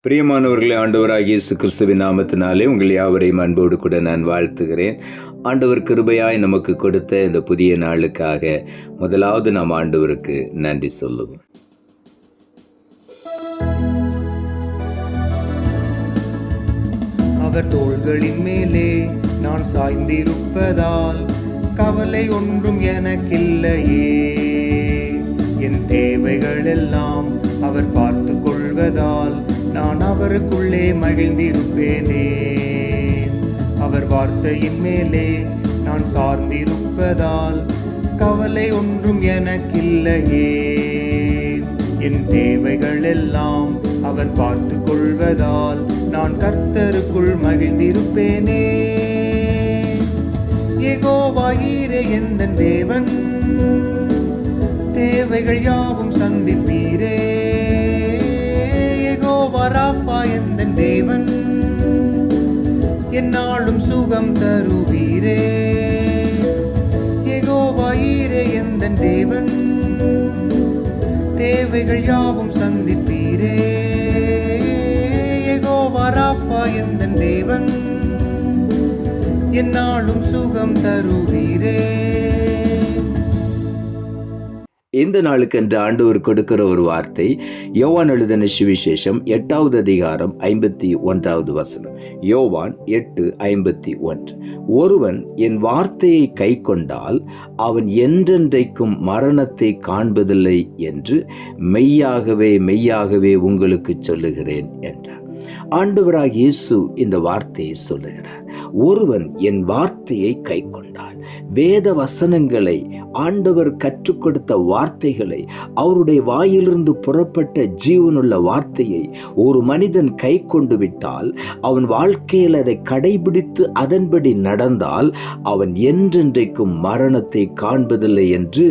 பிரியமானவர்களே, ஆண்டவராகிய இயேசு கிறிஸ்துவின் நாமத்தினாலே உங்கள் யாவரையும் அன்போடு கூட நான் வாழ்த்துகிறேன். ஆண்டவர் கிருபையாய் நமக்கு கொடுத்த இந்த புதிய நாளுக்காக முதலாவது நாம் ஆண்டவருக்கு நன்றி சொல்லுவோம். அவர் தோள்களின் மேலே நான் சாய்ந்திருப்பதால் கவலை ஒன்றும் எனக்கில்லையே. என் தேவைகள் எல்லாம் அவர் பார்த்து கொள்வதால் நான் அவருக்குள்ளே மகிழ்ந்திருப்பேனே. அவர் வார்த்தையின் மேலே நான் சார்ந்திருப்பதால் கவலை ஒன்றும் எனக்கில்லையே. என் தேவைகள் எல்லாம் அவர் பார்த்து கொள்வதால் நான் கர்த்தருக்குள் மகிழ்ந்திருப்பேனே. யெகோவா ஈரே எந்தன் தேவன், தேவைகள் யாவும் சந்திப்பீரே. யெகோவா ராஃபா எந்தன் தேவன், என்னாலும் சுகம் தருவீரே. யெகோவா ஈரே எந்தன் தேவன், தேவைகள் யாவும் சந்திப்பீரே. யெகோவா ராஃபா எந்தன் தேவன், என்னாலும் சுகம் தருவீரே. இந்த நாளுக்கு என்று ஆண்டவர் கொடுக்கிற ஒரு வார்த்தை யோவான் எழுதின சுவிசேஷம் 8வது அதிகாரம் 51வது வசனம். யோவான் 8:51. ஒருவன் என் வார்த்தையை கை கொண்டால் அவன் என்றென்றைக்கும் மரணத்தை காண்பதில்லை என்று மெய்யாகவே மெய்யாகவே உங்களுக்கு சொல்லுகிறேன் என்றார். ஆண்டவராகிய இயேசு இந்த வார்த்தையை சொல்லுகிறார். ஒருவன் என் வார்த்தையை கை கொண்டால், வேத வசனங்களை, ஆண்டவர் கற்றுக் கொடுத்த வார்த்தைகளை, அவருடைய வாயிலிருந்து புறப்பட்ட ஜீவனுள்ள வார்த்தையை ஒரு மனிதன் கை கொண்டு விட்டால், அவன் வாழ்க்கையில் அதை கடைபிடித்து அதன்படி நடந்தால் அவன் என்றென்றைக்கும் மரணத்தை காண்பதில்லை என்று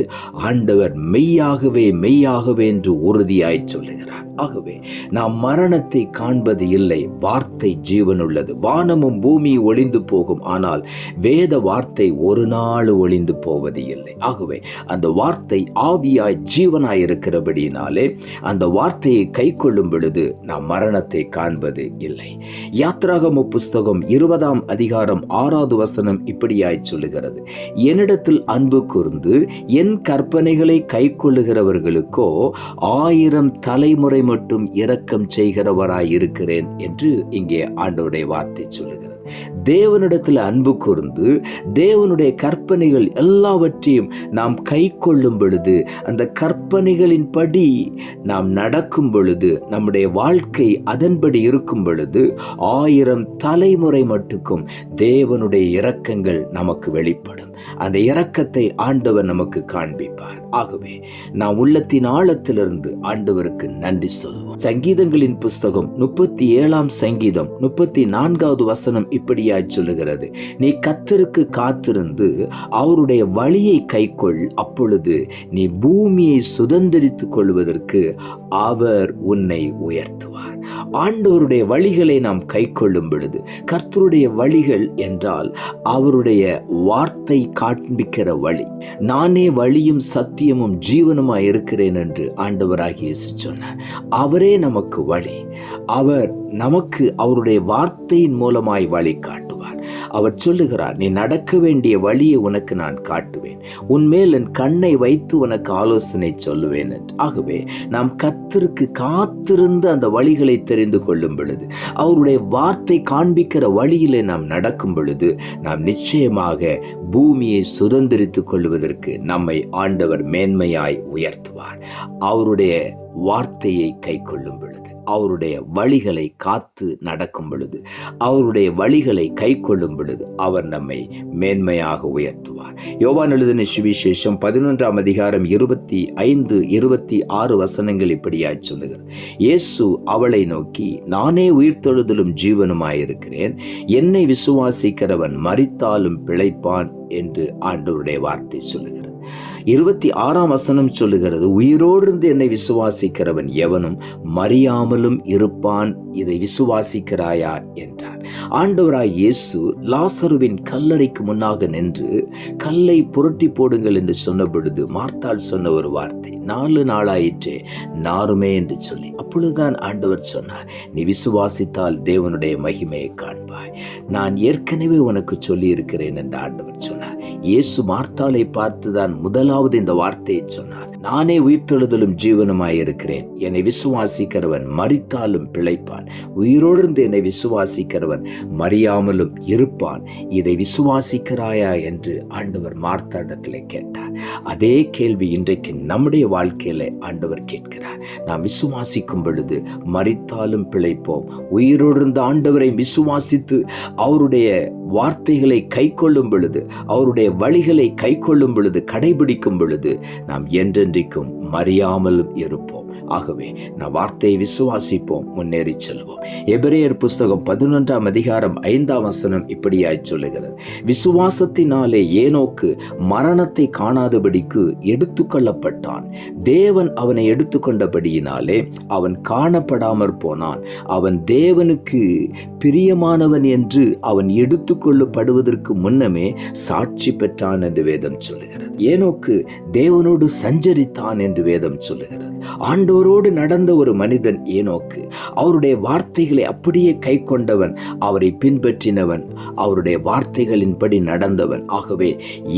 ஆண்டவர் மெய்யாகவே மெய்யாகவே என்று உறுதியாய் சொல்லுகிறார். ஆகவே நாம் மரணத்தை காண்பது இல்லை. வார்த்தை ஜீவனுள்ளது. வானமும் பூமி ஒளிந்து போகும், ஆனால் வேத வார்த்தை ஒரு நாள் ஒளிந்து போவது இல்லை. ஆகவே அந்த வார்த்தை ஆவியாய் ஜீவனாய் இருக்கிறபடியினாலே அந்த வார்த்தையை கை கொள்ளும் பொழுது நாம் மரணத்தை காண்பது இல்லை. யாத்திராகம புஸ்தகம் 20ஆம் அதிகாரம் 6வது வசனம் இப்படியாய் சொல்லுகிறது. என்னிடத்தில் அன்பு கூர்ந்து என் கற்பனைகளை கை கொள்ளுகிறவர்களுக்கோ 1000 தலைமுறை மட்டும் இரக்கம் செய்கிறவராய் இருக்கிறேன் என்று இங்கே ஆண்டவருடைய வார்த்தை சொல்லுகிறது. தேவனிடத்தில் அன்பு கூர்ந்து தேவனுடைய கற்பனைகள் எல்லாவற்றையும் நாம் கை கொள்ளும் பொழுது, அந்த கற்பனைகளின் படி நாம் நடக்கும் பொழுது, நம்முடைய வாழ்க்கை அதன்படி இருக்கும் பொழுது 1000 தலைமுறை மட்டுக்கும் தேவனுடைய இரக்கங்கள் நமக்கு வெளிப்படும். அந்த இரக்கத்தை ஆண்டவர் நமக்கு காண்பிப்பார். ஆகவே நாம் உள்ளத்தின் ஆழத்திலிருந்து ஆண்டவருக்கு நன்றி சொல்வோம். சங்கீதங்களின் புஸ்தகம் 37ஆம் சங்கீதம் 34வது வசனம் இப்படியாய் சொல்லுகிறது. நீ கர்த்தருக்கு காத்திருந்து அவருடைய வழியை கைக்கொள், அப்பொழுது நீ பூமியை சுதந்தரித்துக் கொள்வதற்கு அவர் உன்னை உயர்த்துவார். ஆண்டவருடைய வழிகளை நாம் கை கொள்ளும் பொழுது, கர்த்தருடைய வழிகள் என்றால் அவருடைய வார்த்தை காண்பிக்கிற வழி. நானே வழியும் சத்தியமும் ஜீவனுமாய் இருக்கிறேன் என்று ஆண்டவராகிய இயேசு சொன்னார். அவரே நமக்கு வழி. அவர் நமக்கு அவருடைய வார்த்தையின் மூலமாய் வழி காட்டுவார். அவர் சொல்லுகிறார், நீ நடக்க வேண்டிய வழியை உனக்கு நான் காட்டுவேன், உன்மேல் என் கண்ணை வைத்து உனக்கு ஆலோசனை சொல்லுவேன் என்று. ஆகவே நாம் கர்த்தருக்கு காத்திருந்து அந்த வழிகளை தெரிந்து கொள்ளும் பொழுது, அவருடைய வார்த்தை காண்பிக்கிற வழியிலே நாம் நடக்கும் பொழுது, நாம் நிச்சயமாக பூமியை சுதந்திரித்துக் கொள்வதற்கு நம்மை ஆண்டவர் மேன்மையாய் உயர்த்துவார். அவருடைய வார்த்தையை கை கொள்ளும் பொழுது, அவருடைய வழிகளை காத்து நடக்கும் பொழுது, அவருடைய வழிகளை கை கொள்ளும் பொழுது அவர் நம்மை மேன்மையாக உயர்த்துவார். யோவான் எழுதின சுவிசேஷம் 11ஆம் அதிகாரம் 25, 26 வசனங்கள் இப்படியாய் சொல்லுகிறது. இயேசு அவளை நோக்கி, நானே உயிர்த்தெழுதலும் ஜீவனுமாயிருக்கிறேன், என்னை விசுவாசிக்கிறவன் மரித்தாலும் பிழைப்பான் என்று ஆண்டவருடைய வார்த்தை சொல்லுகிறது. 26ஆம் வசனம் சொல்லுகிறது, உயிரோடு இருந்து என்னை விசுவாசிக்கிறவன் எவனும் மறியாமலும் இருப்பான், இதை விசுவாசிக்கிறாயா என்றார். ஆண்டவராய் இயேசு லாசருவின் கல்லறைக்கு முன்னாக நின்று கல்லை புரட்டி போடுங்கள் என்று சொன்ன பொழுது மார்த்தாள் சொன்ன ஒரு வார்த்தை, 4 நாளாயிற்றே நாருமே என்று சொல்லி. அப்பொழுதுதான் ஆண்டவர் சொன்னார், நீ விசுவாசித்தால் தேவனுடைய மகிமையை காண்பாய், நான் ஏற்கனவே உனக்கு சொல்லி இருக்கிறேன் என்று ஆண்டவர் சொன்னார். இயேசு மார்த்தாளை பார்த்துதான் முதலாவது இந்த வார்த்தையை சொன்னார், நானே உயிர்த்தெழுதலும் ஜீவனுமாயிருக்கிறேன், என்னை விசுவாசிக்கிறவன் மரித்தாலும் பிழைப்பான், உயிரோடு இருந்து என்னை விசுவாசிக்கிறவன் மறியாமலும் இருப்பான், இதை விசுவாசிக்கிறாயா என்று ஆண்டவர் மார்த்தாளிடத்திலே கேட்டார். அதே கேள்வி இன்றைக்கு நம்முடைய வாழ்க்கையில ஆண்டவர் கேட்கிறார். நாம் விசுவாசிக்கும் பொழுது மரித்தாலும் பிழைப்போம். உயிரோடு இருந்த ஆண்டவரை விசுவாசித்து அவருடைய வார்த்தைகளை கை கொள்ளும் பொழுது, அவருடைய வழிகளை கை கொள்ளும் பொழுது, கடைபிடிக்கும் பொழுது நாம் என்றென்றைக்கும் மறியாமலும் இருப்போம். ஆகவே நாம் வார்த்தையை விசுவாசிப்போம், முன்னேறி செல்வோம். எபிரேயர் புஸ்தகம் 11ஆம் அதிகாரம் 5ஆம் வசனம் இப்படியாய் சொல்லுகிறது, விசுவாசத்தினாலே ஏனோக்கு மரணத்தை காணாதபடிக்கு எடுத்துக்கொள்ளப்பட்டான், தேவன் அவனை எடுத்துக்கொண்டபடியினாலே அவன் காணப்படாமற் போனான், அவன் தேவனுக்கு பிரியமானவன் என்று அவன் எடுத்துக்கொள்ளப்படுவதற்கு முன்னமே சாட்சி பெற்றான் என்று வேதம் சொல்லுகிறது. ஏனோக்கு தேவனோடு சஞ்சரித்தான் என்று வேதம் சொல்லுகிறது. ஆண்டவரோடு நடந்த ஒரு மனிதன் ஏனோக்கு. அவருடைய வார்த்தைகளை அப்படியே கை கொண்டவன், அவரை பின்பற்றினவன், அவருடைய வார்த்தைகளின்படி நடந்தவன். ஆகவே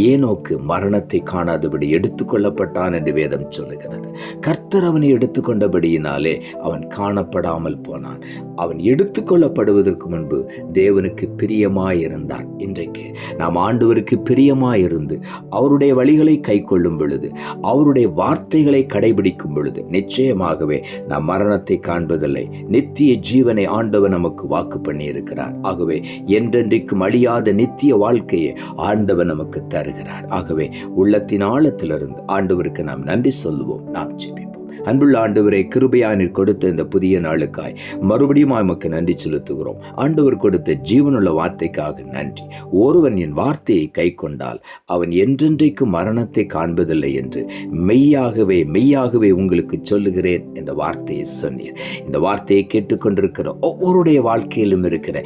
ஏனோக்கு மரணத்தை காணாதபடி எடுத்துக்கொள்ளப்பட்டான் என்று வேதம் சொல்லுகிறது. கர்த்தர் அவனை எடுத்துக்கொண்டபடியினாலே அவன் காணப்படாமல் போனான். அவன் எடுத்துக்கொள்ளப்படுவதற்கு முன்பு தேவனுக்கு பிரியமாயிருந்தான். இன்றைக்கு நாம் ஆண்டவருக்கு பிரியமாயிருந்து அவருடைய வழிகளை கை கொள்ளும் பொழுது, அவருடைய வார்த்தைகளை கடைபிடிக்கும் பொழுது நிச்சயமாகவே நாம் மரணத்தை காண்பதில்லை, நித்திய ஜீவனை ஆண்டவர் நமக்கு வாக்கு பண்ணி இருக்கிறார். ஆகவே என்றென்றைக்கும் அழியாத நித்திய வாழ்க்கையை ஆண்டவர் நமக்கு தருகிறார். ஆகவே உள்ளத்தின் ஆழத்திலிருந்து ஆண்டவருக்கு நாம் நன்றி சொல்லுவோம். நாம் ஜெபிப்போம். அன்புள்ள ஆண்டவரை, கிருபையானீர் கொடுத்த இந்த புதிய நாளுக்காய் மறுபடியும் நமக்கு நன்றி செலுத்துகிறோம். ஆண்டவர் கொடுத்த ஜீவனுள்ள வார்த்தைக்காக நன்றி. ஒருவன் என் வார்த்தையை கை கொண்டால் அவன் என்றென்றைக்கும் மரணத்தை காண்பதில்லை என்று மெய்யாகவே மெய்யாகவே உங்களுக்கு சொல்லுகிறேன் என்ற வார்த்தையை சொன்னீர். இந்த வார்த்தையை கேட்டுக்கொண்டிருக்கிற ஒவ்வொருடைய வாழ்க்கையிலும் இருக்கிற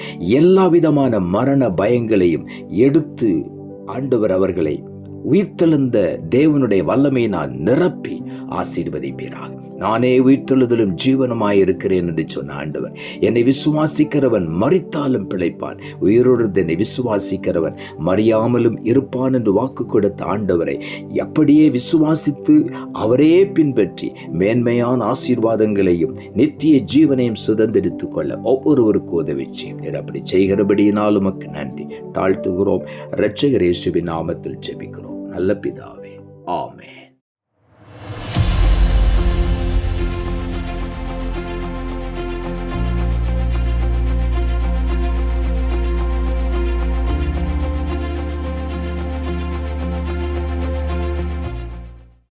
எல்லா விதமான மரண பயங்களையும் எடுத்து ஆண்டவர் அவர்களை உயிர்த்தெழுந்த தேவனுடைய வல்லமையினால் நிரப்பி ஆசீர்வதிப்பீராக. நானே உயிர்த்தெழுதலும் ஜீவனுமாயிருக்கிறேன் என்று சொன்ன ஆண்டவர், என்னை விசுவாசிக்கிறவன் மரித்தாலும் பிழைப்பான், உயிரோடு என்னை விசுவாசிக்கிறவன் மறியாமலும் இருப்பான் என்று வாக்கு கொடுத்த ஆண்டவரை அப்படியே விசுவாசித்து அவரே பின்பற்றி மேன்மையான ஆசீர்வாதங்களையும் நித்திய ஜீவனையும் சுதந்திரித்துக் கொள்ள ஒவ்வொருவருக்கு உதவி செய்யும். அப்படி செய்கிறபடியினால் உமக்கு நன்றி தாழ்த்துகிறோம். இரட்சகர் இயேசுவின் நாமத்தில் ஜெபிக்கிறோம் நல்ல பிதாவே, ஆமென்.